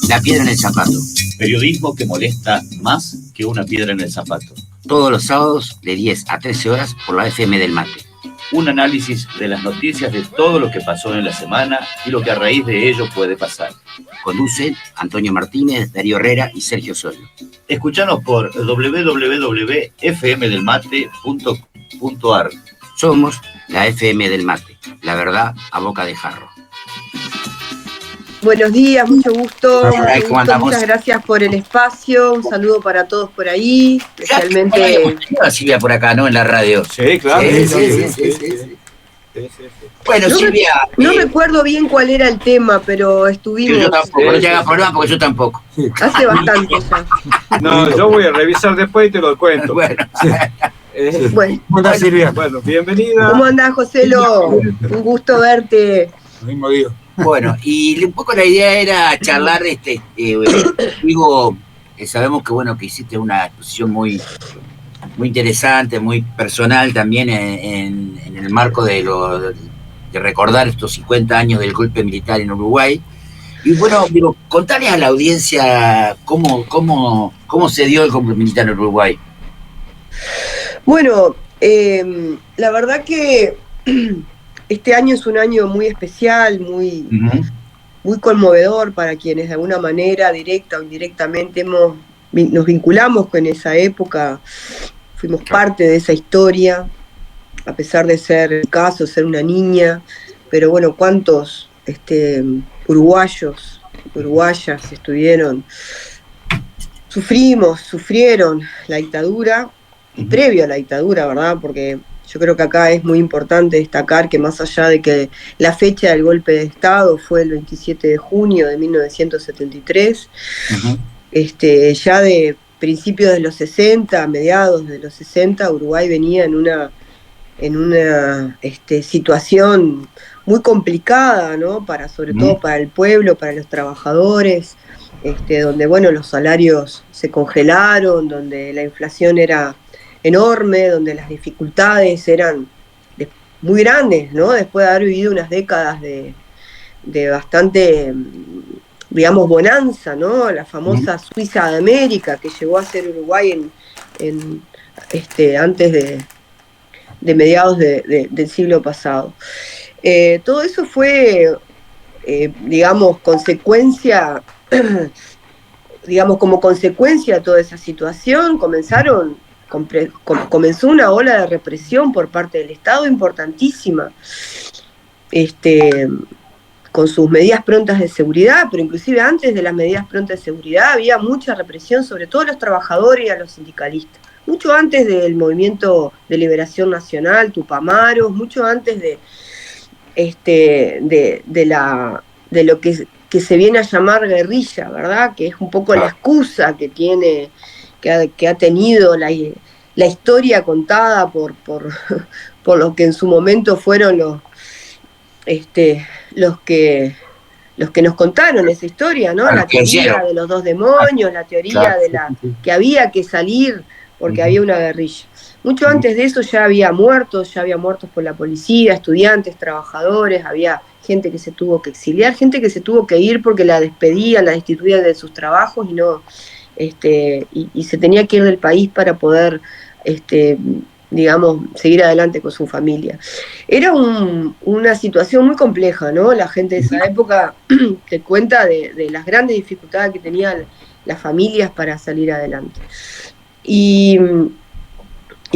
La piedra en el zapato. Periodismo que molesta más que una piedra en el zapato. Todos los sábados de 10 a 13 horas por la FM del Mate. Un análisis de las noticias de todo lo que pasó en la semana y lo que a raíz de ello puede pasar. Conducen Antonio Martínez, Darío Herrera y Sergio Sorio. Escuchanos por www.fmdelmate.ar. Somos la FM del Mate, la verdad a boca de jarro. Buenos días, mucho gusto, muchas gracias por el espacio, un saludo para todos por ahí, especialmente... Silvia por acá, ¿no? En la radio. Sí, claro. Sí. Bueno, Silvia... No recuerdo bien cuál era el tema, pero estuvimos... Yo tampoco, no te hagas problema porque yo tampoco. Hace bastante ya. No, yo voy a revisar después y te lo cuento. Bueno. Bueno. ¿Cómo andás, Silvia? Bueno, bienvenida. ¿Cómo andás, Joselo? Un gusto verte. Lo mismo digo. Bueno, y un poco la idea era charlar, sabemos que bueno que hiciste una exposición muy interesante, muy personal también en el marco de recordar estos 50 años del golpe militar en Uruguay. Y bueno, contarles a la audiencia cómo se dio el golpe militar en Uruguay. Bueno, la verdad que este año es un año muy especial, muy conmovedor para quienes de alguna manera, directa o indirectamente, nos vinculamos con esa época, fuimos parte de esa historia, a pesar de ser ser una niña, pero bueno, cuántos uruguayos, uruguayas sufrieron la dictadura, y previo a la dictadura, ¿verdad? Porque yo creo que acá es muy importante destacar que más allá de que la fecha del golpe de Estado fue el 27 de junio de 1973, ya de principios de los 60, mediados de los 60, Uruguay venía en una situación muy complicada, ¿no? Sobre todo para el pueblo, para los trabajadores, donde bueno, los salarios se congelaron, donde la inflación era enorme, donde las dificultades eran muy grandes, ¿no? Después de haber vivido unas décadas de bastante, digamos, bonanza, ¿no? La famosa Suiza de América que llegó a ser Uruguay antes de mediados del siglo pasado. Todo eso fue, digamos, como consecuencia de toda esa situación, comenzó una ola de represión por parte del Estado importantísima, con sus medidas prontas de seguridad, pero inclusive antes de las medidas prontas de seguridad había mucha represión, sobre todo a los trabajadores y a los sindicalistas, mucho antes del movimiento de liberación nacional, Tupamaros, mucho antes de lo que se viene a llamar guerrilla, ¿verdad? Que es un poco la excusa que ha tenido la historia contada por los que en su momento fueron los que nos contaron esa historia, ¿no? La teoría de los dos demonios, la teoría de que había que salir porque había una guerrilla. Mucho antes de eso ya había muertos por la policía, estudiantes, trabajadores, había gente que se tuvo que exiliar, gente que se tuvo que ir porque la despedían, la destituían de sus trabajos y se tenía que ir del país para poder, digamos, seguir adelante con su familia. Era una situación muy compleja, ¿no? La gente de esa época te cuenta de las grandes dificultades que tenían las familias para salir adelante. Y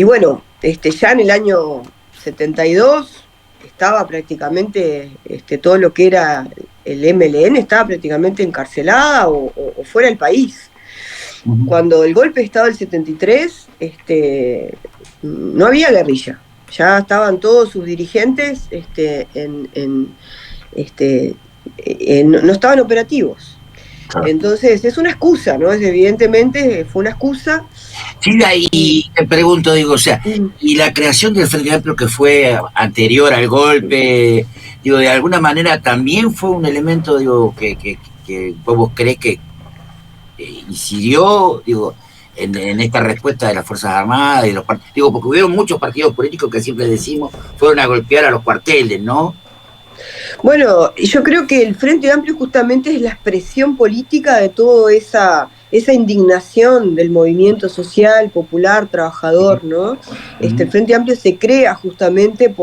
bueno, ya en el año 72 estaba prácticamente, todo lo que era el MLN estaba prácticamente encarcelada o fuera del país. Cuando el golpe de Estado del 73, no había guerrilla, ya estaban todos sus dirigentes no estaban operativos. Entonces es una excusa, ¿no? Evidentemente fue una excusa. Sí, y te pregunto, y la creación del Frente Amplio que fue anterior al golpe, de alguna manera también fue un elemento, que vos crees que incidió, en esta respuesta de las Fuerzas Armadas, de los partidos, porque hubieron muchos partidos políticos que siempre decimos fueron a golpear a los cuarteles, ¿no? Bueno, yo creo que el Frente Amplio justamente es la expresión política de toda esa indignación del movimiento social, popular, trabajador, ¿no? El Frente Amplio se crea justamente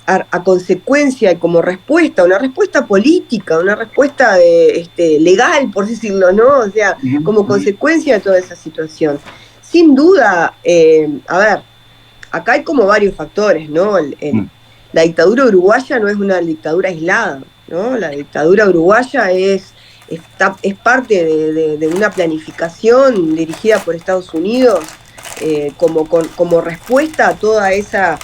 a consecuencia y como respuesta, una respuesta política, una respuesta legal, por decirlo, ¿no? O sea, como consecuencia de toda esa situación. Sin duda, a ver, acá hay como varios factores, ¿no? La dictadura uruguaya no es una dictadura aislada, ¿no? La dictadura uruguaya es parte de una planificación dirigida por Estados Unidos como respuesta a toda esa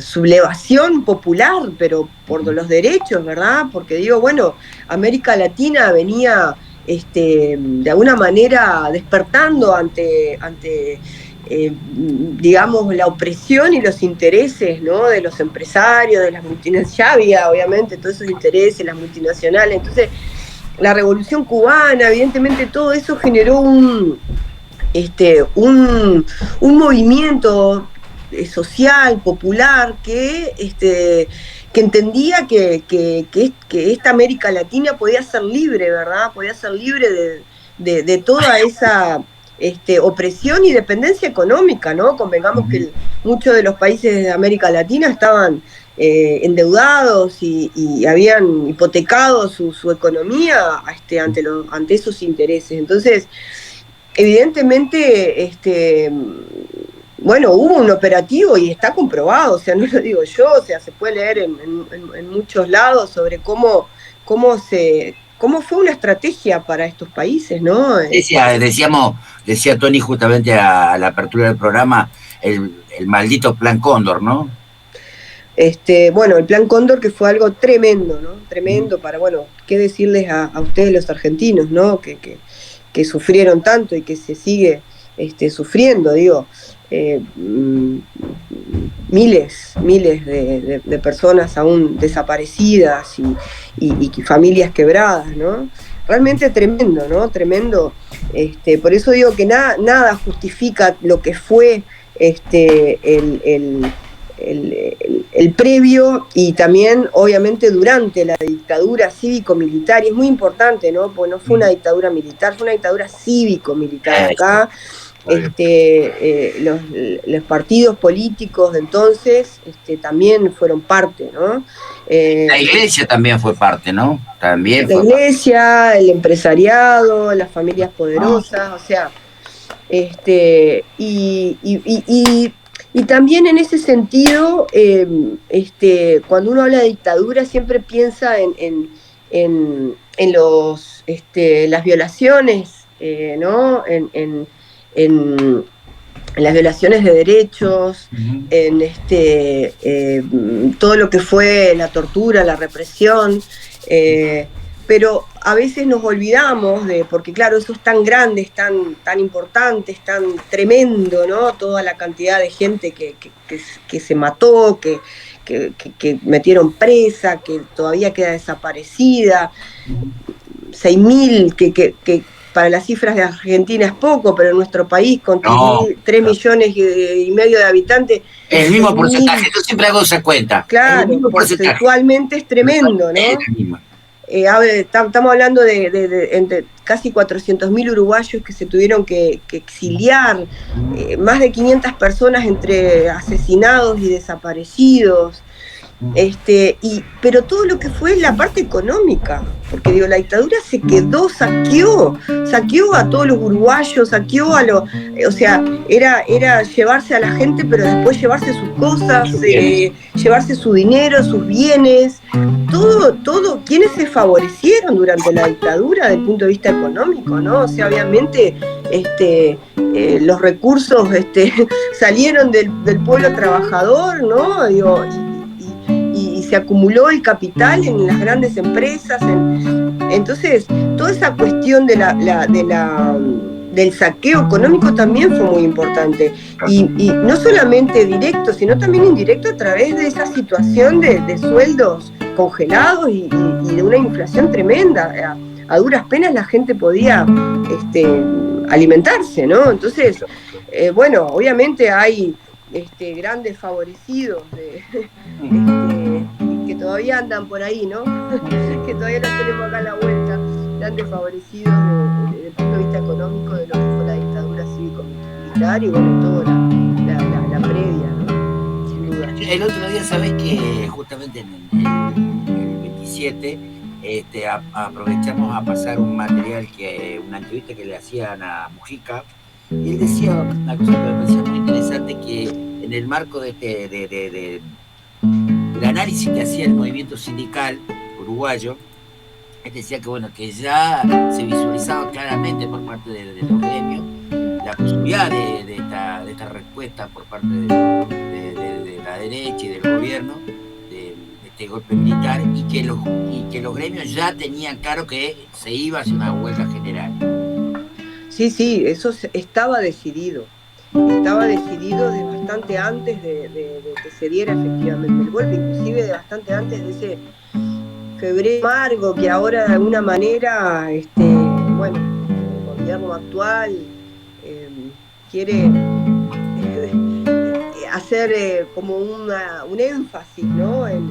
sublevación popular, pero por los derechos, ¿verdad? Porque digo, bueno, América Latina venía de alguna manera despertando ante digamos, la opresión y los intereses, ¿no? De los empresarios, de las multinacionales. Ya había, obviamente, todos esos intereses, las multinacionales. Entonces, la Revolución Cubana, evidentemente, todo eso generó un movimiento social, popular, que entendía que esta América Latina podía ser libre, ¿verdad? Podía ser libre de toda esa opresión y dependencia económica, ¿no? Convengamos que muchos de los países de América Latina estaban endeudados y habían hipotecado su economía ante esos intereses. Entonces, evidentemente, bueno, hubo un operativo y está comprobado, o sea, no lo digo yo, o sea, se puede leer en muchos lados sobre cómo fue una estrategia para estos países, ¿no? Decía Tony justamente a la apertura del programa, el maldito Plan Cóndor, ¿no? Bueno, el Plan Cóndor, que fue algo tremendo, ¿no? Tremendo para, bueno, qué decirles a ustedes los argentinos, ¿no? Que sufrieron tanto y que se sigue sufriendo, digo. Miles de personas aún desaparecidas y familias quebradas, ¿no? Realmente tremendo, ¿no? Tremendo. Por eso digo que nada justifica lo que fue el previo y también, obviamente, durante la dictadura cívico-militar. Y es muy importante, ¿no? Porque no fue una dictadura militar, fue una dictadura cívico-militar. Acá los partidos políticos de entonces también fueron parte, ¿no? La iglesia también fue parte, ¿no? También la iglesia, el empresariado, las familias poderosas, o sea, y también en ese sentido, cuando uno habla de dictadura siempre piensa en las violaciones, ¿no? En las violaciones de derechos, en todo lo que fue la tortura, la represión, pero a veces nos olvidamos porque claro, eso es tan grande, es tan importante, es tan tremendo, ¿no? Toda la cantidad de gente que se mató, que metieron presa, que todavía queda desaparecida, 6.000 que para las cifras de Argentina es poco, pero en nuestro país, con 3 millones y medio de habitantes... El mismo porcentaje, yo siempre hago esa cuenta. Claro, porcentualmente es tremendo, ¿no? Estamos hablando de casi 400.000 uruguayos que se tuvieron que exiliar, más de 500 personas entre asesinados y desaparecidos, pero todo lo que fue la parte económica, porque digo, la dictadura se quedó, saqueó a todos los uruguayos, saqueó o sea, era llevarse a la gente, pero después llevarse sus cosas, llevarse su dinero, sus bienes, todo, quienes se favorecieron durante la dictadura desde el punto de vista económico, ¿no? O sea, obviamente los recursos salieron del pueblo trabajador, ¿no? Digo, y se acumuló el capital en las grandes empresas. Entonces, toda esa cuestión del saqueo económico también fue muy importante. Y no solamente directo, sino también indirecto a través de esa situación de sueldos congelados y de una inflación tremenda. A duras penas la gente podía alimentarse, ¿no? Entonces, bueno, obviamente hay grandes favorecidos todavía andan por ahí, ¿no? Que todavía los tenemos acá a la vuelta, tan desfavorecidos desde el punto de vista económico de lo que fue la dictadura cívico-militar y bueno, toda la previa, ¿no? Sin duda. El otro día, ¿sabés que justamente en el 27 aprovechamos a pasar un material, una entrevista que le hacían a Mujica, y él decía una cosa que me parecía muy interesante, que en el marco del análisis que hacía el movimiento sindical uruguayo, él decía que bueno, que ya se visualizaba claramente por parte de los gremios la posibilidad de esta respuesta por parte de la derecha y del gobierno de este golpe militar, y que los gremios ya tenían claro que se iba hacia una huelga general. Sí, eso estaba decidido. Estaba decidido de bastante antes de que se diera efectivamente el golpe, inclusive de bastante antes de ese febrero amargo que ahora de alguna manera, bueno, el gobierno actual quiere hacer como un énfasis, ¿no? En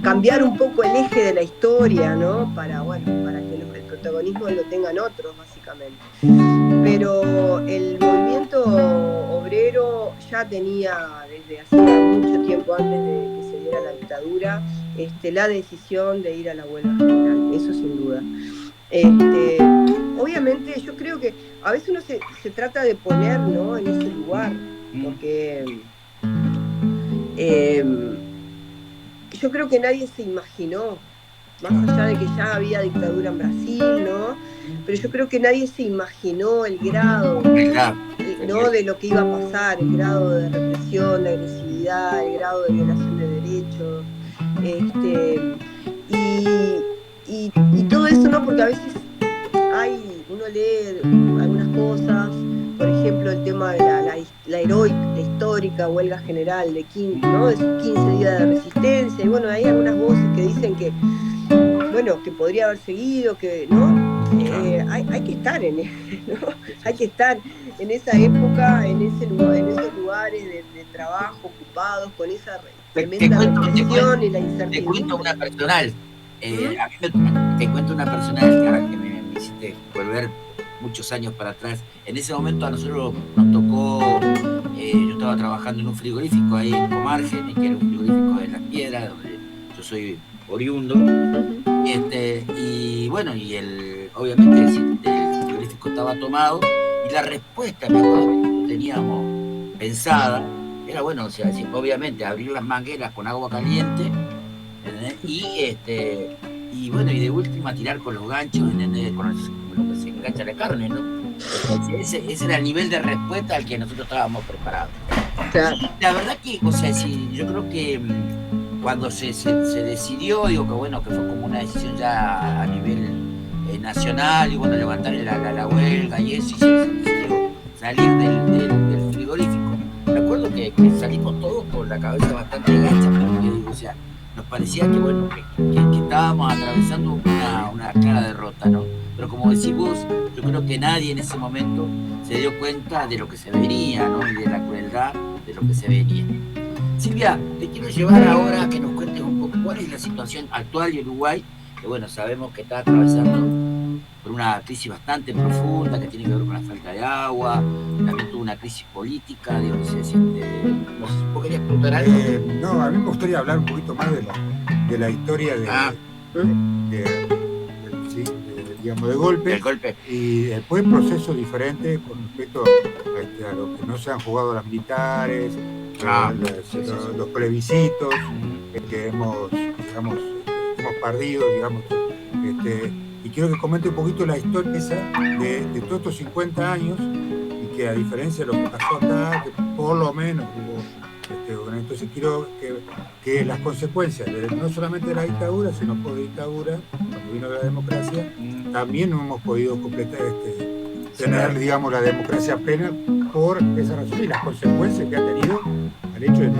cambiar un poco el eje de la historia, ¿no? Para que el protagonismo lo tengan otros, básicamente. Pero el movimiento obrero ya tenía desde hacía mucho tiempo antes de que se diera la dictadura la decisión de ir a la huelga general, eso sin duda. Obviamente yo creo que a veces uno se trata de poner, ¿no?, en ese lugar, porque yo creo que nadie se imaginó, más allá de que ya había dictadura en Brasil, ¿no? Pero yo creo que nadie se imaginó el grado, ¿no?, de lo que iba a pasar, el grado de represión, de agresividad, el grado de violación de derechos, y todo eso, ¿no? Porque a veces uno lee algunas cosas, por ejemplo, el tema de la heroica, la histórica huelga general de 15 días de resistencia, y bueno, hay algunas voces que dicen que, bueno, que podría haber seguido, que, ¿no? Hay que estar ¿no? Hay que estar en esa época, en esos lugares de trabajo, ocupados, con esa tremenda represión y la incertidumbre. Te cuento una personal. Te cuento una personal que me hiciste volver muchos años para atrás. En ese momento a nosotros nos tocó, yo estaba trabajando en un frigorífico ahí en Comargen, que era un frigorífico de Las Piedras, donde yo soy oriundo, y bueno, obviamente el frigorífico estaba tomado, y la respuesta, me acuerdo, que teníamos pensada era, bueno, o sea, obviamente abrir las mangueras con agua caliente, y bueno, y de última tirar con los ganchos, ¿entendés? Con lo que se engancha la carne, ¿no? Ese era el nivel de respuesta al que nosotros estábamos preparados. Claro. La verdad que, o sea, sí, yo creo que cuando se decidió, digo que bueno, que fue como una decisión ya a nivel nacional, y bueno, levantar la huelga y eso, y se decidió salir del frigorífico. Me acuerdo que salimos todos con la cabeza bastante gacha, porque, o sea, nos parecía que bueno, que estábamos atravesando una clara derrota, ¿no? Pero como decís vos, yo creo que nadie en ese momento se dio cuenta de lo que se venía, ¿no? Y de la crueldad de lo que se venía. Silvia, te quiero llevar ahora a que nos cuentes un poco cuál es la situación actual de Uruguay, que bueno, sabemos que está atravesando por una crisis bastante profunda que tiene que ver con la falta de agua, también tuvo una crisis política, digo, no sé si ¿vos querías preguntar algo? No, a mí me gustaría hablar un poquito más de la historia digamos, de golpe. El golpe. Y después procesos diferentes con respecto a lo que no se han jugado las militares, los plebiscitos que hemos perdido, digamos. Y quiero que comente un poquito la historia esa de todos estos 50 años, y que a diferencia de lo que pasó acá, que por lo menos hubo, entonces quiero que las consecuencias no solamente de la dictadura, sino por dictadura, cuando vino la democracia, también no hemos podido completar tener, digamos, la democracia plena por esa razón, y las consecuencias que ha tenido el hecho de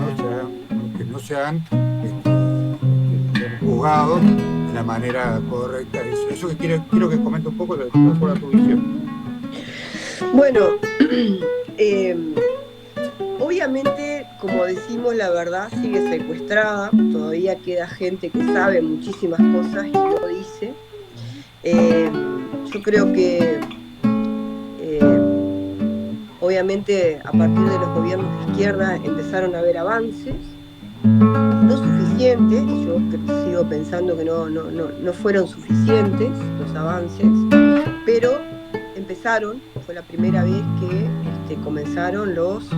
que no se han juzgado de la manera correcta. Eso que quiero que comente un poco de acuerdo a tu visión. Bueno, obviamente como decimos, la verdad sigue secuestrada, todavía queda gente que sabe muchísimas cosas y no dice. Yo creo que obviamente a partir de los gobiernos de izquierda empezaron a haber avances, no suficientes, yo sigo pensando que no fueron suficientes los avances, pero empezaron, fue la primera vez que comenzaron los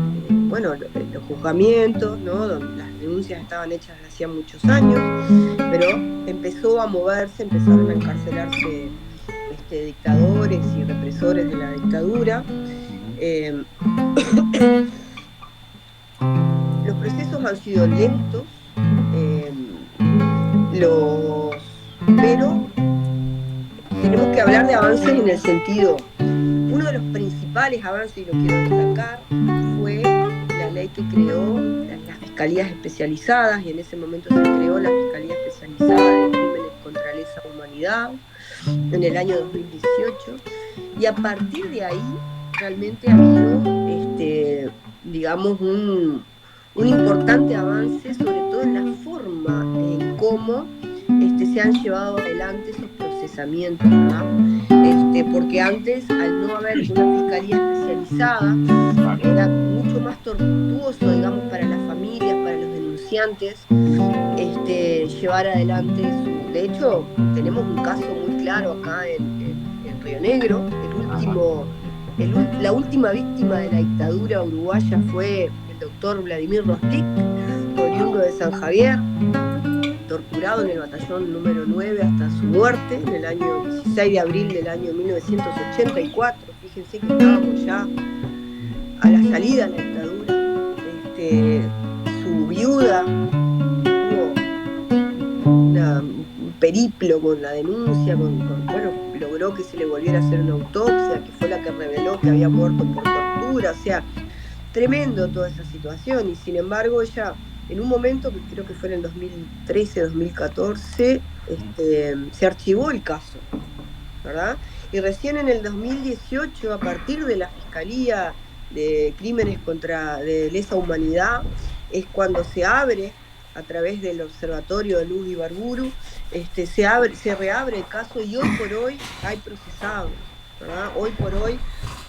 juzgamientos, ¿no? Donde las denuncias estaban hechas desde hacía muchos años, pero empezó a moverse, empezaron a encarcelarse dictadores y represores de la dictadura. Los procesos han sido lentos, pero tenemos que hablar de avances en el sentido, uno de los principales avances, y lo quiero destacar, fue la ley que creó las fiscalías especializadas, y en ese momento se creó la Fiscalía Especializada de Crímenes contra Lesa Humanidad en el año 2018, y a partir de ahí realmente ha habido, digamos, un importante avance, sobre todo en la forma en cómo se han llevado adelante esos procesamientos, ¿verdad? Porque antes, al no haber una fiscalía especializada, era mucho más tortuoso, digamos, para las familias, para los denunciantes, llevar adelante su... De hecho, tenemos un caso muy claro acá en Río Negro. La última víctima de la dictadura uruguaya fue el doctor Vladimir Roslik, oriundo de San Javier, torturado en el batallón número 9 hasta su muerte en el año 16 de abril del año 1984. Fíjense que estábamos ya a la salida de la dictadura. Su viuda tuvo un periplo con la denuncia, logró que se le volviera a hacer una autopsia, que fue la que reveló que había muerto por tortura. O sea, tremendo toda esa situación, y sin embargo ella, en un momento, que creo que fue en el 2013-2014, se archivó el caso, ¿verdad? Y recién en el 2018, a partir de la Fiscalía de Crímenes de Lesa Humanidad, es cuando se abre, a través del Observatorio de Luz Ibarburu, se reabre el caso, y hoy por hoy hay procesados, ¿verdad? Hoy por hoy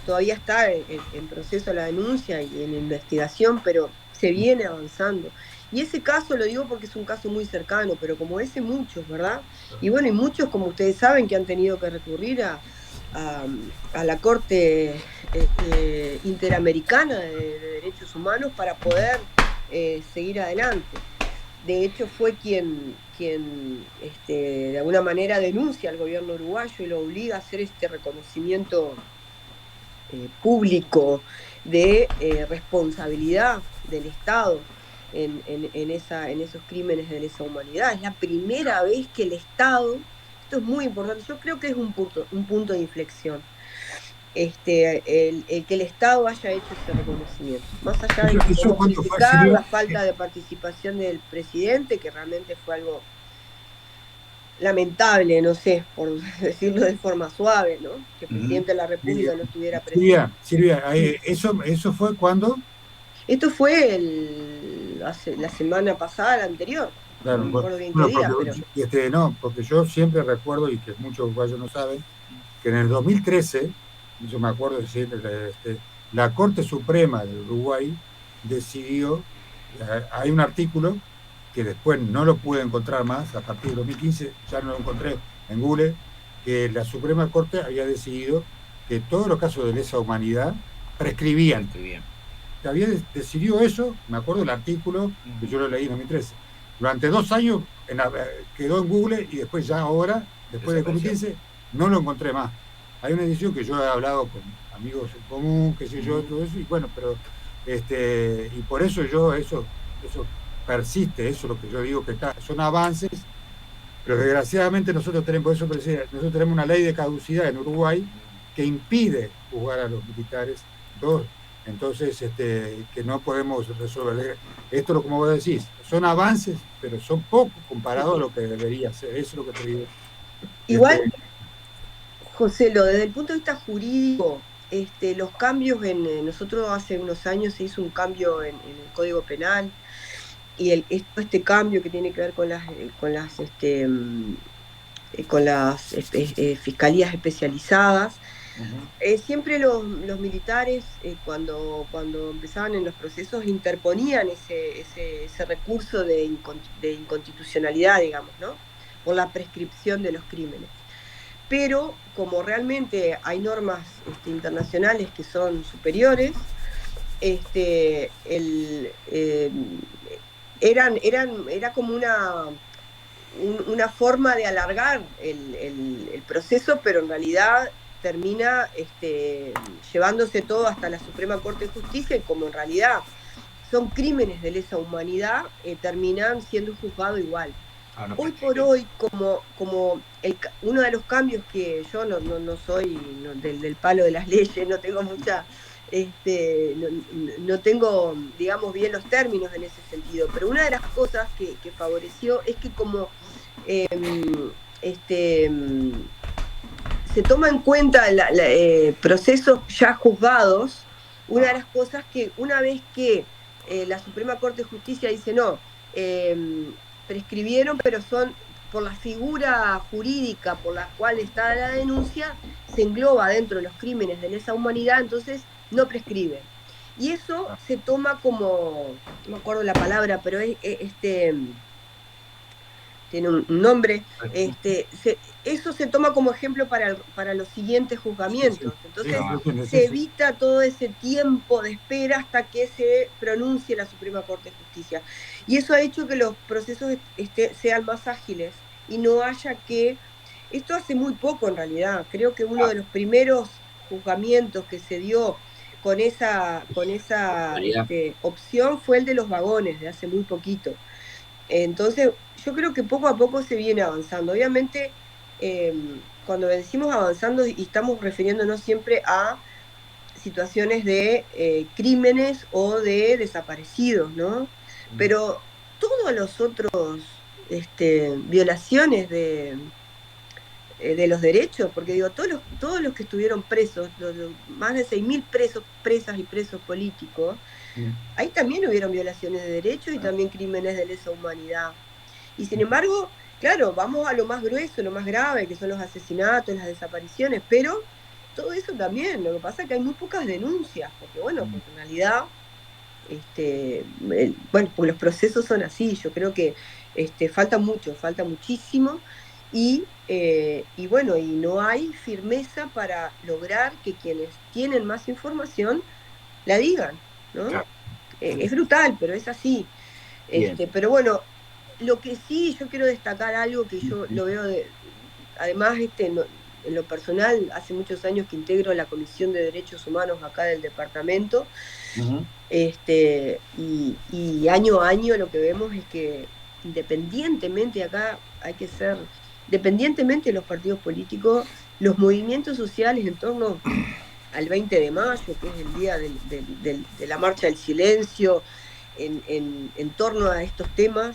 todavía está en proceso la denuncia y en investigación, pero se viene avanzando. Y ese caso lo digo porque es un caso muy cercano, pero como ese muchos, ¿verdad? Y bueno, y muchos, como ustedes saben, que han tenido que recurrir a la Corte Interamericana de Derechos Humanos para poder seguir adelante. De hecho, fue quien de alguna manera denuncia al gobierno uruguayo y lo obliga a hacer este reconocimiento público de responsabilidad del Estado en esos crímenes de lesa humanidad. Es la primera vez que el Estado, esto es muy importante, yo creo que es un punto de inflexión, el que el Estado haya hecho ese reconocimiento, más allá de criticar la falta de participación del presidente, que realmente fue algo lamentable, no sé, por decirlo de forma suave, ¿no? Que el presidente de la República no estuviera presente. Silvia, ¿eso fue cuándo? Esto fue la semana pasada, la anterior. Claro, no me acuerdo bien qué día, pero... porque yo siempre recuerdo, y que muchos uruguayos no saben, que en el 2013, yo me acuerdo decir, la Corte Suprema de Uruguay decidió, hay un artículo que después no lo pude encontrar más, a partir de 2015 ya no lo encontré en Google, que la Suprema Corte había decidido que todos los casos de lesa humanidad prescribían. Había decidido eso, me acuerdo del artículo, que yo lo leí en 2013. Durante 2 años quedó en Google, y después ya ahora, después de 2015, no lo encontré más. Hay una edición que yo he hablado con amigos en común, qué sé yo, todo eso, y bueno, pero y por eso eso persiste, eso es lo que yo digo, que son avances, pero desgraciadamente nosotros tenemos una ley de caducidad en Uruguay que impide juzgar a los militares, entonces que no podemos resolver. Esto, como vos decís, son avances, pero son pocos comparados a lo que debería ser. Eso es lo que te digo. Igual, José, desde el punto de vista jurídico, los cambios nosotros hace unos años se hizo un cambio en el Código Penal, y este cambio que tiene que ver con las fiscalías especializadas. Siempre los militares, cuando empezaban en los procesos, interponían ese recurso de inconstitucionalidad, digamos, ¿no? Por la prescripción de los crímenes. Pero como realmente hay normas internacionales que son superiores, era como una forma de alargar el proceso, pero en realidad termina llevándose todo hasta la Suprema Corte de Justicia, y como en realidad son crímenes de lesa humanidad, terminan siendo juzgados igual. Hoy por hoy, como uno de los cambios, que yo no soy del palo de las leyes, no tengo mucha... no tengo, digamos, bien los términos en ese sentido, pero una de las cosas que favoreció es que como se toma en cuenta procesos ya juzgados, una de las cosas que una vez que la Suprema Corte de Justicia dice no, prescribieron, pero son por la figura jurídica por la cual está la denuncia, se engloba dentro de los crímenes de lesa humanidad, entonces no prescribe. Y eso se toma como, no me acuerdo la palabra, pero tiene un nombre, eso se toma como ejemplo para los siguientes juzgamientos. Entonces se evita todo ese tiempo de espera hasta que se pronuncie la Suprema Corte de Justicia. Y eso ha hecho que los procesos sean más ágiles y no haya que... Esto hace muy poco en realidad. Creo que uno de los primeros juzgamientos que se dio con esa opción fue el de los vagones, de hace muy poquito. Entonces, yo creo que poco a poco se viene avanzando. Obviamente, cuando decimos avanzando, y estamos refiriéndonos siempre a situaciones de crímenes o de desaparecidos, ¿no? Pero todos los otros violaciones de los derechos, porque digo, todos los que estuvieron presos, más de 6.000 presas y presos políticos, ahí también hubieron violaciones de derechos y también crímenes de lesa humanidad. Y sin embargo, claro, vamos a lo más grueso, lo más grave, que son los asesinatos, las desapariciones, pero todo eso también, lo que pasa es que hay muy pocas denuncias, porque bueno, porque en realidad, porque los procesos son así, yo creo que falta muchísimo, y bueno, y no hay firmeza para lograr que quienes tienen más información la digan, ¿no? Claro. Es brutal, pero es así. Pero bueno, lo que sí yo quiero destacar algo que yo lo veo además en lo personal, hace muchos años que integro la Comisión de Derechos Humanos acá del departamento, y año a año lo que vemos es que independientemente de los partidos políticos, los movimientos sociales en torno al 20 de mayo, que es el día de la Marcha del Silencio, en torno a estos temas,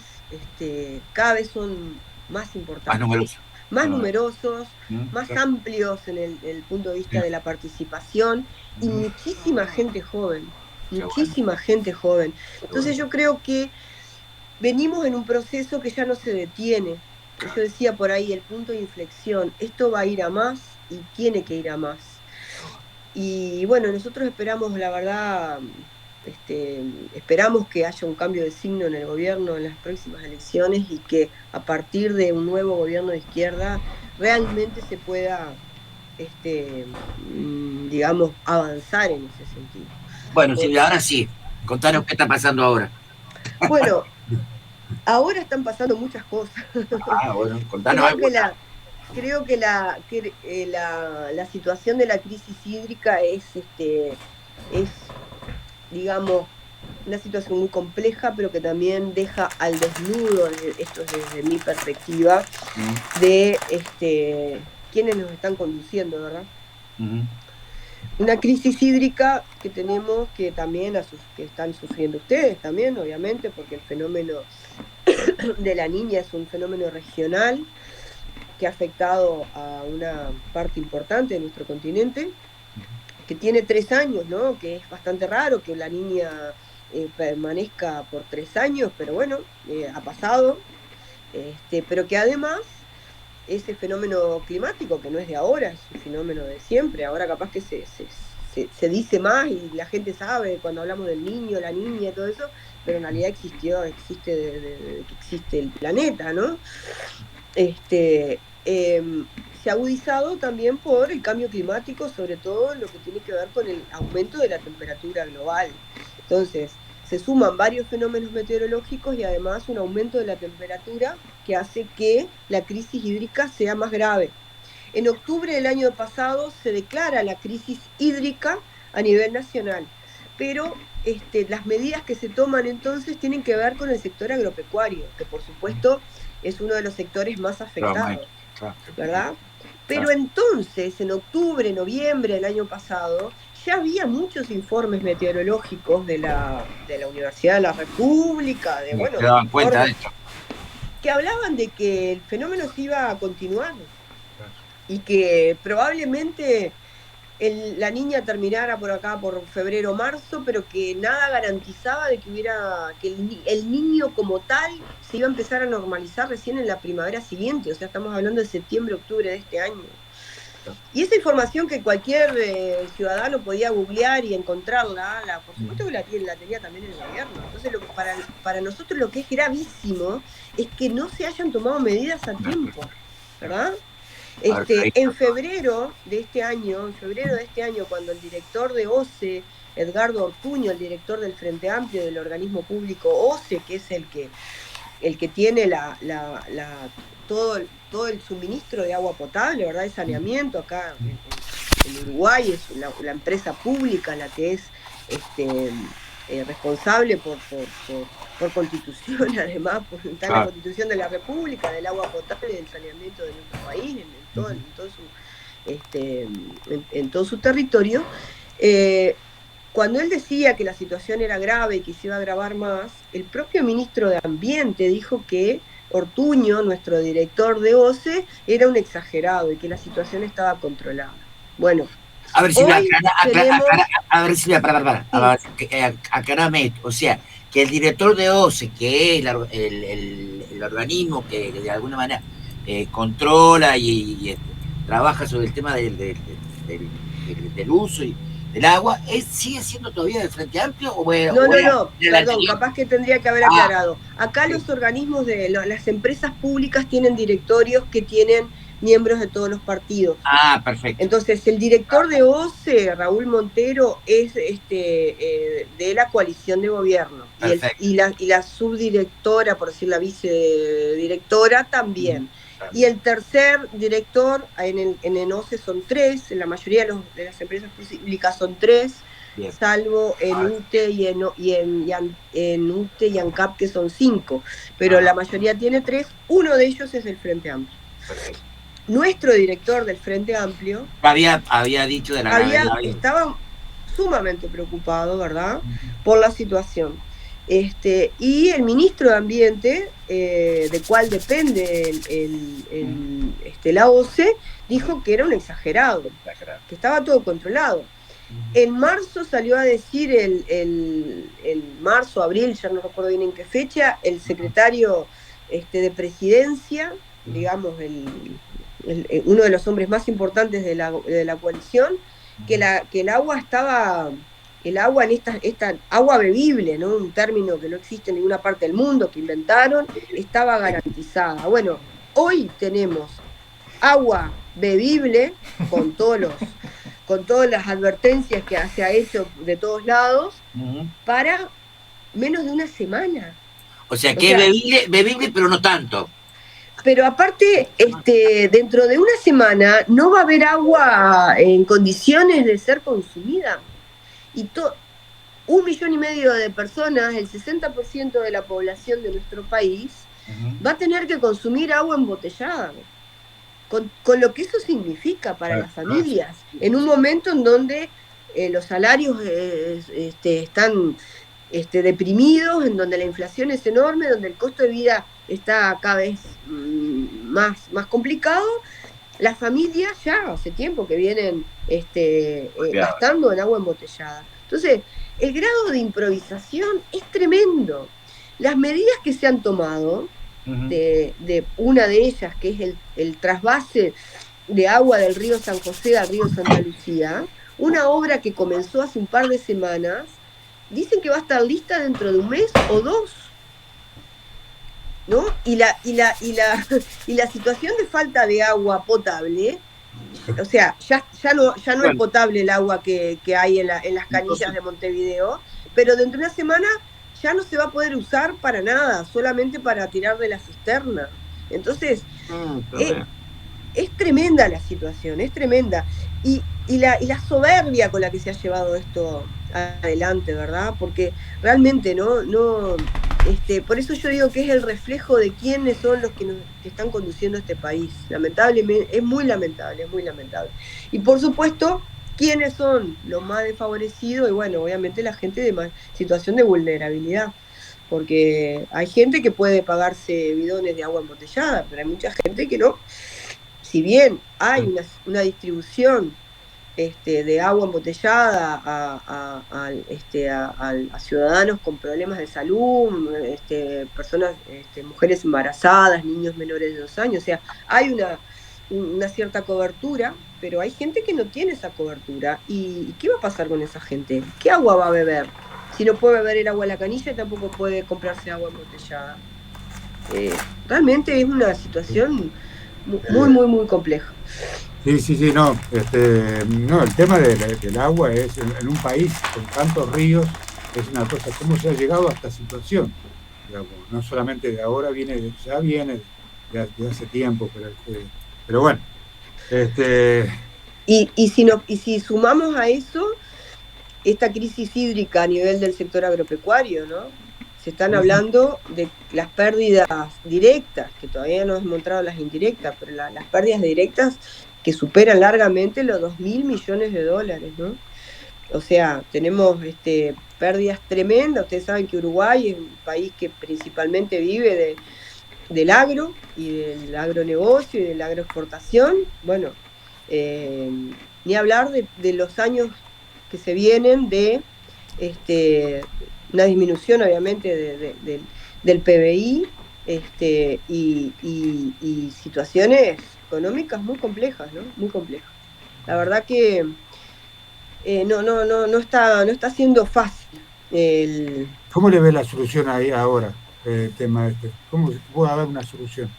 cada vez son más importantes, más numerosos, más amplios en el punto de vista de la participación, y muchísima gente joven. Entonces yo creo que venimos en un proceso que ya no se detiene. Yo decía por ahí, el punto de inflexión, esto va a ir a más y tiene que ir a más. Y bueno, nosotros esperamos, la verdad, esperamos que haya un cambio de signo en el gobierno en las próximas elecciones, y que a partir de un nuevo gobierno de izquierda realmente se pueda, digamos, avanzar en ese sentido. Bueno, Silvia, ahora sí, contanos qué está pasando ahora. Bueno, ahora están pasando muchas cosas. Bueno, contanos algo. Creo que la situación de la crisis hídrica es, digamos, una situación muy compleja, pero que también deja al desnudo, esto es desde mi perspectiva, de quienes nos están conduciendo, ¿verdad? Una crisis hídrica que tenemos, que también que están sufriendo ustedes también, obviamente, porque el fenómeno de la Niña es un fenómeno regional que ha afectado a una parte importante de nuestro continente, que tiene 3 años, ¿no? Que es bastante raro que la niña permanezca por 3 años, pero bueno, ha pasado, pero que además ese fenómeno climático, que no es de ahora, es un fenómeno de siempre, ahora capaz que se dice más y la gente sabe cuando hablamos del niño, la niña y todo eso, pero en realidad existe desde que existe el planeta, ¿no? Se ha agudizado también por el cambio climático, sobre todo en lo que tiene que ver con el aumento de la temperatura global. Entonces, se suman varios fenómenos meteorológicos y además un aumento de la temperatura que hace que la crisis hídrica sea más grave. En octubre del año pasado se declara la crisis hídrica a nivel nacional, pero las medidas que se toman entonces tienen que ver con el sector agropecuario, que por supuesto es uno de los sectores más afectados, ¿verdad? Pero entonces, en octubre, noviembre del año pasado, ya había muchos informes meteorológicos de la Universidad de la República, que hablaban de que el fenómeno se iba a continuar y que probablemente la niña terminara por acá por febrero o marzo, pero que nada garantizaba de que el niño como tal se iba a empezar a normalizar recién en la primavera siguiente, o sea, estamos hablando de septiembre, octubre de este año. Y esa información que cualquier ciudadano podía googlear y encontrarla, por supuesto que la tenía también el gobierno. Entonces, para nosotros lo que es gravísimo es que no se hayan tomado medidas a tiempo, ¿verdad? En febrero de este año, cuando el director de OCE, Edgardo Ortuño, el director del Frente Amplio del organismo público OCE, que es el que tiene todo el suministro de agua potable, ¿verdad? De saneamiento acá en Uruguay, es la empresa pública la que es responsable por constitución, además, está en la Constitución de la República, del agua potable y del saneamiento de nuestro país, en todo su territorio. Cuando él decía que la situación era grave y que se iba a agravar más, el propio ministro de Ambiente dijo que Ortuño, nuestro director de OCE, era un exagerado y que la situación estaba controlada. Bueno, a ver, aclarame, o sea, que el director de OCE, que es el organismo que de alguna manera controla y trabaja sobre el tema del uso y del agua, ¿sigue siendo todavía del Frente Amplio? No, perdón, capaz que tendría que haber aclarado. Acá los organismos las empresas públicas tienen directorios que tienen miembros de todos los partidos. Perfecto. Entonces, el director de OCE, Raúl Montero, es de la coalición de gobierno. Y la subdirectora, por decir la vicedirectora, también. Y el tercer director, en OCE son 3, en la mayoría de las empresas públicas son 3, bien, salvo en UTE y en UTE y ANCAP, que son 5, pero la mayoría tiene 3, uno de ellos es el Frente Amplio. Perfecto. Nuestro director del Frente Amplio había dicho de estaba sumamente preocupado, ¿verdad?, por la situación. Y el ministro de Ambiente, de cual depende la OCE, dijo que era un exagerado, que estaba todo controlado. En marzo salió a decir, marzo, abril, ya no recuerdo bien en qué fecha, el secretario de Presidencia, digamos, uno de los hombres más importantes de la coalición, que el agua estaba... El agua esta agua bebible, ¿no?, un término que no existe en ninguna parte del mundo, que inventaron, estaba garantizada. Bueno, hoy tenemos agua bebible con todas las advertencias que se ha hecho de todos lados, para menos de una semana. O sea, que es bebible, pero no tanto. Pero aparte, dentro de una semana no va a haber agua en condiciones de ser consumida. Y 1,5 millones de personas, el 60% de la población de nuestro país, va a tener que consumir agua embotellada, con lo que eso significa para las familias, en un momento en donde los salarios están deprimidos, en donde la inflación es enorme, donde el costo de vida está cada vez más complicado, las familias ya hace tiempo que vienen gastando en agua embotellada. Entonces, el grado de improvisación es tremendo. Las medidas que se han tomado, de una de ellas, que es el trasvase de agua del río San José al río Santa Lucía, una obra que comenzó hace un par de semanas, dicen que va a estar lista dentro de un mes o 2. ¿No? Y la situación de falta de agua potable, o sea, ya no es potable el agua que hay en las canillas de Montevideo, pero dentro de una semana ya no se va a poder usar para nada, solamente para tirar de la cisterna. Entonces, es tremenda la situación, es tremenda. Y la soberbia con la que se ha llevado esto adelante, ¿verdad? Porque realmente por eso yo digo que es el reflejo de quiénes son los que están conduciendo este país. Lamentablemente, es muy lamentable, es muy lamentable. Y por supuesto, quiénes son los más desfavorecidos, y bueno, obviamente la gente de situación de vulnerabilidad. Porque hay gente que puede pagarse bidones de agua embotellada, pero hay mucha gente que no. Si bien hay una distribución de agua embotellada a ciudadanos con problemas de salud, personas, mujeres embarazadas, niños menores de 2 años, o sea, hay una cierta cobertura, pero hay gente que no tiene esa cobertura. ¿Y qué va a pasar con esa gente? ¿Qué agua va a beber? Si no puede beber el agua en la canilla, tampoco puede comprarse agua embotellada. Realmente es una situación muy, muy, muy compleja. Sí, no, el tema del agua es, en un país con tantos ríos, es una cosa, cómo se ha llegado a esta situación, digamos, no solamente de ahora, ya viene de hace tiempo, pero bueno. Y si sumamos a eso esta crisis hídrica a nivel del sector agropecuario, ¿no? Se están hablando de las pérdidas directas, que todavía no hemos mostrado las indirectas, pero las pérdidas directas que superan largamente los 2.000 millones de dólares, ¿no? O sea, tenemos pérdidas tremendas. Ustedes saben que Uruguay es un país que principalmente vive del agro y del agronegocio y de la agroexportación. Bueno, ni hablar de los años que se vienen de una disminución obviamente del PBI y situaciones económicas muy complejas, ¿no? Muy complejas. La verdad que no está siendo fácil. ¿Cómo le ve la solución ahí ahora, el tema este? ¿Cómo puede haber una solución?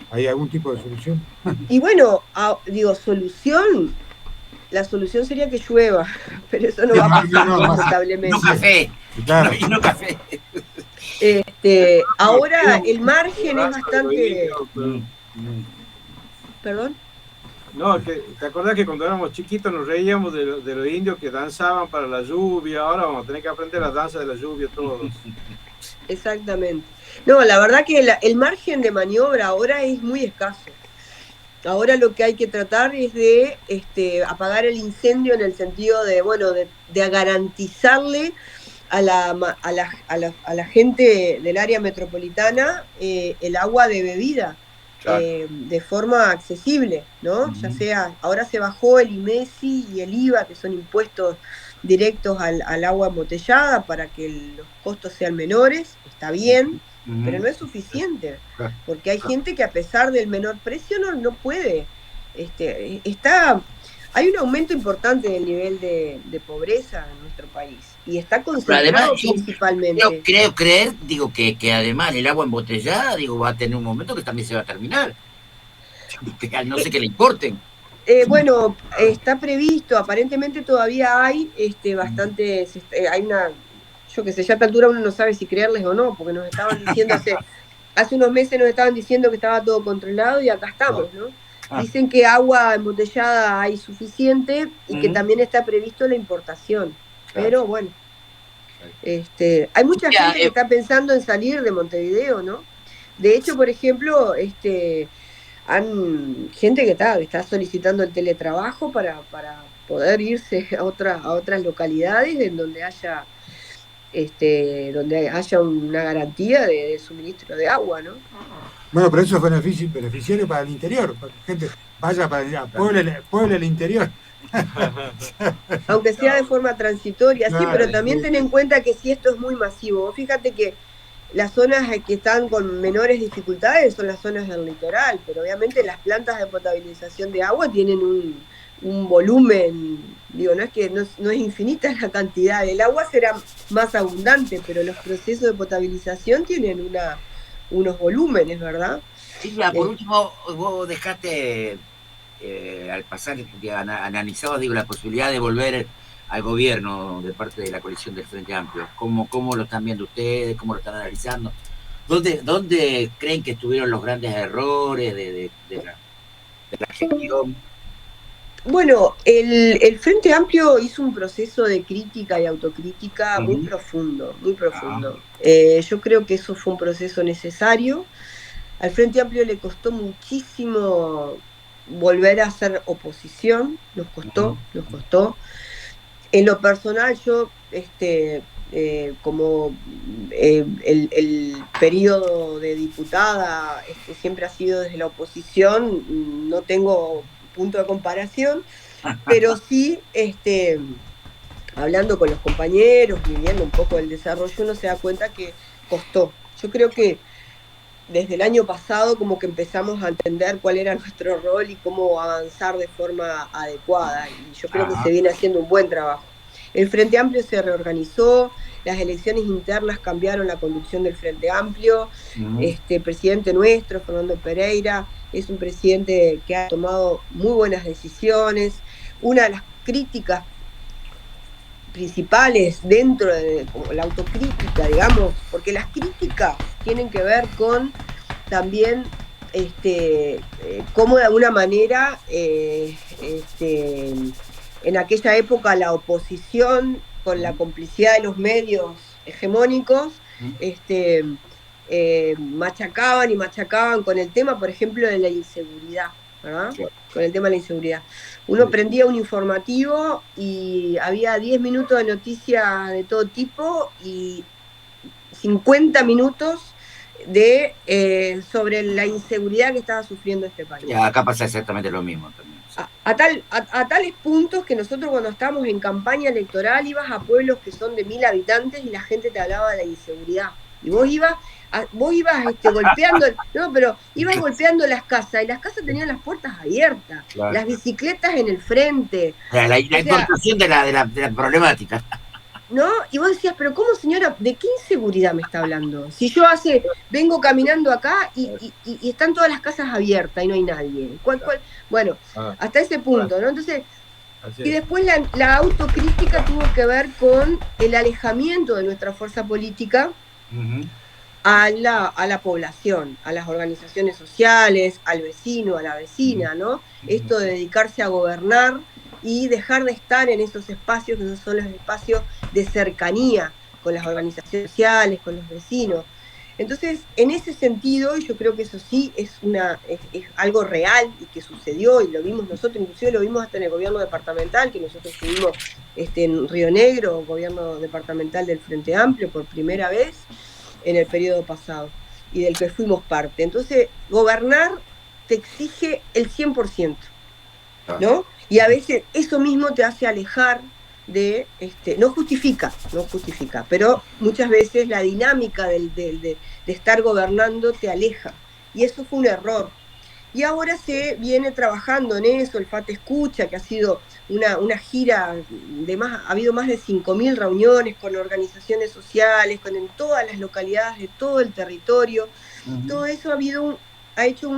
¿Hay algún tipo de solución? Y bueno, solución. La solución sería que llueva, pero eso no va a pasar, lamentablemente. No café. Claro. No café. Ahora el margen es bastante... ¿Perdón? No, ¿te acordás que cuando éramos chiquitos nos reíamos de los indios que danzaban para la lluvia? Ahora vamos a tener que aprender las danzas de la lluvia todos. Exactamente. No, la verdad que el margen de maniobra ahora es muy escaso. Ahora lo que hay que tratar es de apagar el incendio en el sentido de garantizarle a la gente del área metropolitana el agua de bebida. Claro. De forma accesible, ¿no? Ya sea, ahora se bajó el IMESI y el IVA, que son impuestos directos al agua embotellada para que los costos sean menores, está bien, pero no es suficiente, porque hay gente que a pesar del menor precio no puede. Hay un aumento importante del nivel de pobreza en nuestro país y está concentrado además, principalmente. Yo creo creer, que además el agua embotellada, va a tener un momento que también se va a terminar. No sé qué le importen. Bueno, está previsto, aparentemente todavía hay bastante, hay una, yo qué sé, ya a esta altura uno no sabe si creerles o no, porque nos estaban diciendo hace unos meses nos estaban diciendo que estaba todo controlado y acá estamos, ¿no? Dicen que agua embotellada hay suficiente y que también está previsto la importación. Claro. Pero bueno, hay mucha gente que está pensando en salir de Montevideo, ¿no? De hecho, por ejemplo, gente que está solicitando el teletrabajo para poder irse a otras localidades en donde haya una garantía de suministro de agua, ¿no? Bueno, pero eso es beneficiario para el interior, para que la gente vaya para allá, pueble el interior. Aunque sea de forma transitoria, sí, Claro, pero también ten en cuenta que si esto es muy masivo, fíjate que las zonas que están con menores dificultades son las zonas del litoral, pero obviamente las plantas de potabilización de agua tienen un volumen, digo, no es infinita la cantidad, el agua será más abundante, pero los procesos de potabilización tienen unos volúmenes, ¿verdad? Silvia, por último, vos dejaste al pasar, analizabas, digo, la posibilidad de volver al gobierno de parte de la coalición del Frente Amplio. ¿Cómo lo están viendo ustedes? ¿Cómo lo están analizando? ¿Dónde creen que estuvieron los grandes errores de la gestión? Bueno, el Frente Amplio hizo un proceso de crítica y autocrítica muy profundo, muy profundo. Yo creo que eso fue un proceso necesario. Al Frente Amplio le costó muchísimo volver a hacer oposición, nos costó. En lo personal, yo, como el periodo de diputada siempre ha sido desde la oposición, no tengo punto de comparación, pero sí, hablando con los compañeros, viviendo un poco el desarrollo, uno se da cuenta que costó. Yo creo que desde el año pasado como que empezamos a entender cuál era nuestro rol y cómo avanzar de forma adecuada, y yo creo que se viene haciendo un buen trabajo. El Frente Amplio se reorganizó, las elecciones internas cambiaron la conducción del Frente Amplio. El presidente nuestro, Fernando Pereira, es un presidente que ha tomado muy buenas decisiones. Una de las críticas principales dentro de la autocrítica, digamos, porque las críticas tienen que ver con también cómo de alguna manera en aquella época la oposición, con la complicidad de los medios hegemónicos, machacaban con el tema, por ejemplo, de la inseguridad, ¿verdad? Claro. Con el tema de la inseguridad. Uno prendía un informativo y había 10 minutos de noticias de todo tipo y 50 minutos sobre la inseguridad que estaba sufriendo este país. Y acá pasa exactamente lo mismo también. A tales puntos que nosotros cuando estábamos en campaña electoral ibas a pueblos que son de 1000 habitantes y la gente te hablaba de la inseguridad. Y vos ibas golpeando, ibas golpeando las casas y las casas tenían las puertas abiertas, claro. Las bicicletas en el frente. La importación de la problemática. ¿No? Y vos decías, pero ¿cómo, señora? ¿De qué inseguridad me está hablando? Si yo vengo caminando acá y están todas las casas abiertas y no hay nadie. Bueno, hasta ese punto, ¿no? Entonces, y después la autocrítica tuvo que ver con el alejamiento de nuestra fuerza política a la población, a las organizaciones sociales, al vecino, a la vecina, ¿no? Esto de dedicarse a gobernar y dejar de estar en esos espacios que son los espacios de cercanía con las organizaciones sociales, con los vecinos. Entonces, en ese sentido, y yo creo que eso sí es algo real y que sucedió, y lo vimos nosotros, inclusive lo vimos hasta en el gobierno departamental, que nosotros tuvimos en Río Negro, gobierno departamental del Frente Amplio, por primera vez en el periodo pasado, y del que fuimos parte. Entonces, gobernar te exige el 100%, ¿no? Y a veces eso mismo te hace alejar de, no justifica, pero muchas veces la dinámica de estar gobernando te aleja, y eso fue un error. Y ahora se viene trabajando en eso, el FAT Escucha, que ha sido una gira ha habido más de 5.000 reuniones con organizaciones sociales, en todas las localidades de todo el territorio. Todo eso ha hecho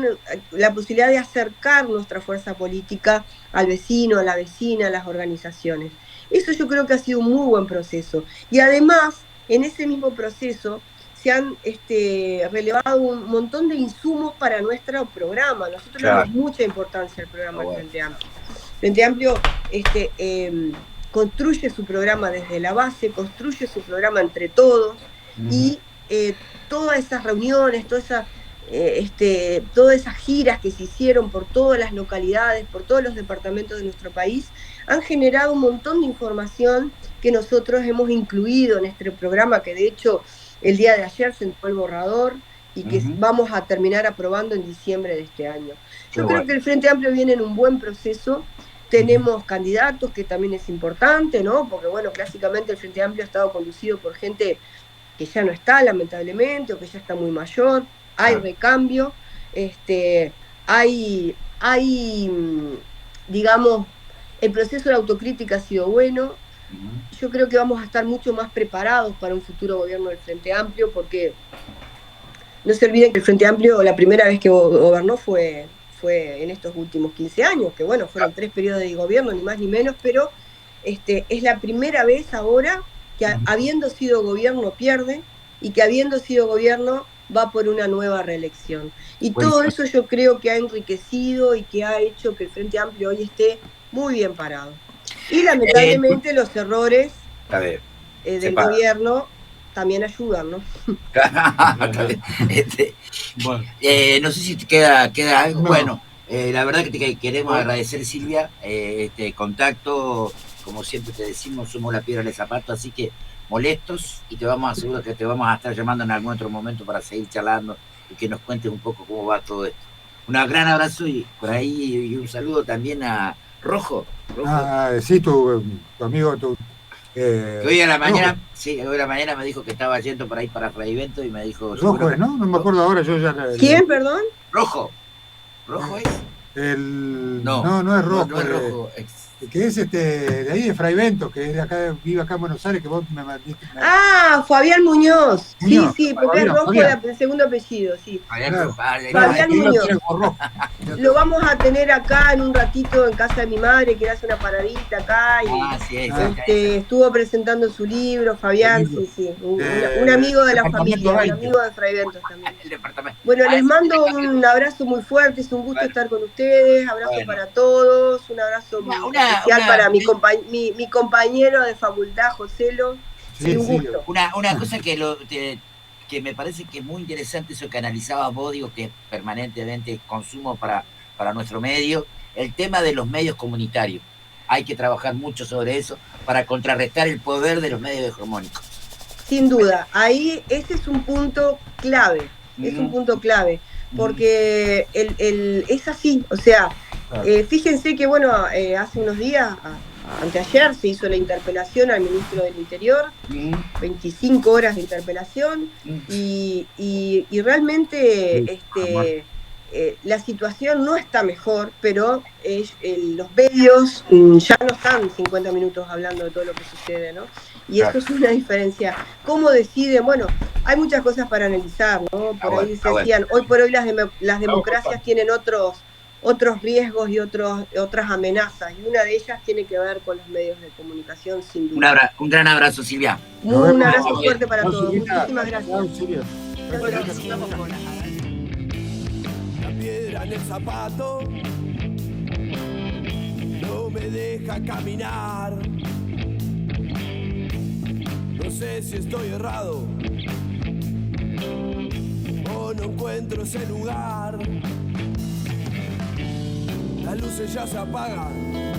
la posibilidad de acercar nuestra fuerza política al vecino, a la vecina, a las organizaciones. Eso yo creo que ha sido un muy buen proceso. Y además, en ese mismo proceso, se han relevado un montón de insumos para nuestro programa. Nosotros le damos mucha importancia al programa del Frente Amplio. Frente Amplio construye su programa desde la base, construye su programa entre todos, y todas esas reuniones, todas esas giras que se hicieron por todas las localidades, por todos los departamentos de nuestro país, han generado un montón de información que nosotros hemos incluido en este programa, que de hecho el día de ayer se entregó el borrador y que vamos a terminar aprobando en diciembre de este año. Yo creo que el Frente Amplio viene en un buen proceso. Tenemos candidatos, que también es importante, ¿no? Porque, bueno, clásicamente el Frente Amplio ha estado conducido por gente que ya no está, lamentablemente, o que ya está muy mayor. Hay recambio, hay, digamos, el proceso de autocrítica ha sido bueno. Yo creo que vamos a estar mucho más preparados para un futuro gobierno del Frente Amplio, porque no se olviden que el Frente Amplio, la primera vez que gobernó fue en estos últimos 15 años, que bueno, fueron 3 periodos de gobierno, ni más ni menos, pero es la primera vez ahora que habiendo sido gobierno pierde, y que habiendo sido gobierno va por una nueva reelección. Y todo eso yo creo que ha enriquecido y que ha hecho que el Frente Amplio hoy esté muy bien parado. Y lamentablemente los errores del gobierno también ayudan, ¿no? No sé si te queda algo. No. Bueno, la verdad que te queremos agradecer, Silvia, contacto, como siempre te decimos, somos la piedra del zapato, así que molestos, y te vamos a asegurar que te vamos a estar llamando en algún otro momento para seguir charlando y que nos cuentes un poco cómo va todo esto. Un gran abrazo y por ahí, y un saludo también a Rojo. Sí, tu amigo, que hoy a la mañana, hoy a la mañana me dijo que estaba yendo por ahí para Fraivento y me dijo... Rojo es, ¿no? No me acuerdo ahora, yo ya... ¿Quién, perdón? Rojo. ¿Rojo es? No es Rojo. No es Rojo. Que es de ahí de Fraivento, que es de acá, vive acá en Buenos Aires, que vos me mandaste. Fabián Muñoz. Sí, porque es Rojo el segundo apellido, sí. Fabián Muñoz. Lo vamos a tener acá en un ratito en casa de mi madre, que hace una paradita acá. Y estuvo presentando su libro, Fabián, sí. Un amigo de la familia, un amigo de Fraivento también. Bueno, les mando un abrazo muy fuerte, es un gusto estar con ustedes, abrazo para todos, un abrazo muy especial para mi compañero de facultad, Joselo. Sí, un gusto. Una cosa que me parece que es muy interesante, eso que analizabas vos, digo, que permanentemente consumo para nuestro medio, el tema de los medios comunitarios. Hay que trabajar mucho sobre eso para contrarrestar el poder de los medios hegemónicos. Sin duda, ahí ese es un punto clave, porque es así, o sea, fíjense que, bueno, hace unos días, anteayer, se hizo la interpelación al ministro del Interior, 25 horas de interpelación, y realmente la situación no está mejor, pero los medios ya no están 50 minutos hablando de todo lo que sucede, ¿no? Y eso es una diferencia. ¿Cómo deciden? Bueno, hay muchas cosas para analizar, ¿no? Por ahí se decían, hoy por hoy las democracias tienen otros riesgos y otras amenazas, y una de ellas tiene que ver con los medios de comunicación, sin duda. Un gran abrazo, Silvia. Un abrazo fuerte para todos. Muchísimas gracias. La piedra en el zapato no me deja caminar. No sé si estoy errado o no encuentro ese lugar. Las luces ya se apagan